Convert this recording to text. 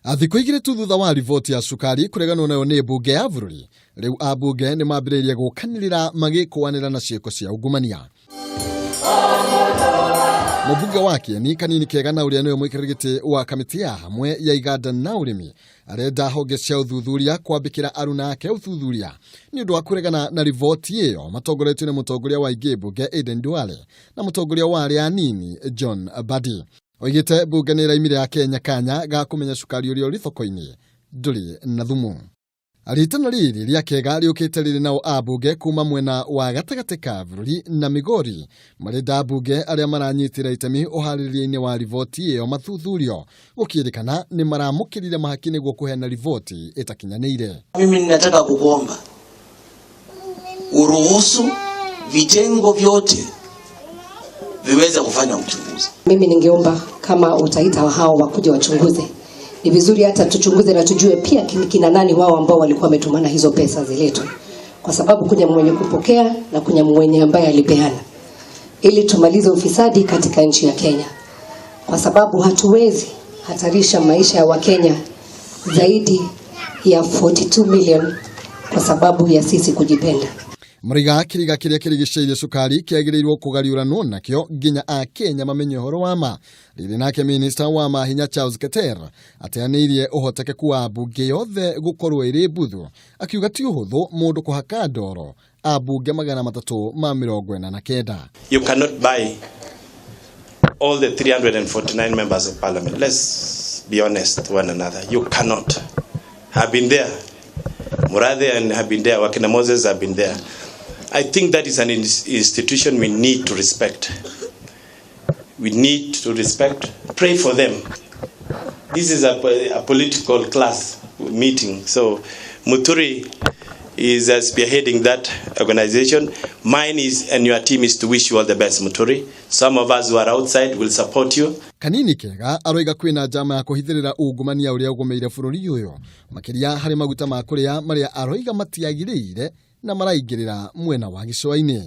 Thikũ igĩrĩ tu thutha wa riboti ya cukari kureganwo nayo nĩ mbunge ya bũrũri, rĩu ambunge nĩ mambĩrĩirie gũkanĩrĩra magĩkũanĩra na ciĩko cia ungumania. Mũmbunge wa Kieni Kanini Kega na ũrĩa nĩwe mũikarĩri gĩtĩ wa kamĩtĩ ya hamwe ya iganda na ũrĩmi arenda honge cia ũthuthuria kwambĩkĩra aruna ake ũthuthuria nĩ ũndũ wa kũregana na riboti ĩyo matongoretio nĩ mũtongoria wa ingĩ mbunge Aden Duale na mũtongoria wa arĩa anini John Mbadi. Oigĩte mbunge nĩ ĩraimire ya Kenya kanya ga kũmenya cukari ũrĩa ũrĩ thoko-inĩ ndũrĩ na thumu. Ritana rĩrĩ rĩa Kega rĩũkĩte rĩrĩ nao ambunge kuma mwena wa gatagatĩ ka bũrũri na Migori marenda ambunge arĩa maranyitĩra itemi ũharĩrĩria-inĩ wa riboti ĩyo mathuthurio gũkĩrĩkana nĩ maramũkĩrire mahaki nĩguo kũheana riboti ĩtakinyanĩire. Mimi ninataka kukuomba uruhusu vitengo vyote viweze kufanya uchunguzi. Mimi ningeomba kama utaita hao wakuja wachunguze. Ni vizuri hata tuchunguze na tujue pia kina nani wao ambao walikuwa wametumana hizo pesa ziletwe. Kwa sababu kuna mwenye kupokea na kuna mwenye ambaye alipeana. Ili tumalize ufisadi katika nchi ya Kenya. Kwa sababu hatuwezi hatarisha maisha ya Wakenya zaidi ya 42 million kwa sababu ya sisi kujipenda. Muriga kiriga kiria kirigicĩirie cukari kiagĩrĩirwo kũgariũranwo nakĩo nginya a Kenya mamenye ũhoro wa ma. Rĩrĩ nake minister wa mahinya Charles Keter ateanĩirie ũhotekeku wa mbunge yothe gũkorwo ĩrĩ mbuthu akiuga ti ũhũthũ mũndũ kũhaka ndoro ambunge 349. You cannot buy all the 349 members of parliament. Let's be honest to one another. You cannot. Have been there. Murathe and have been there. Wakina Moses have been there. I think that is an institution we need to respect. We need to respect. Pray for them. This is a political class meeting. So Muturi is spearheading that organization. Mine is, and your team is to wish you all the best, Muturi. Some of us who are outside will support you. Kanini Kega aroiga kwĩna njama ya kũhithĩrĩra ungumania ũrĩa ũgũmĩire bũrũri ũyũ makĩria harĩ maguta ma kũrĩa marĩa aroiga matiagĩrĩire na maraingĩrĩra mwena wa gĩcũa-inĩ.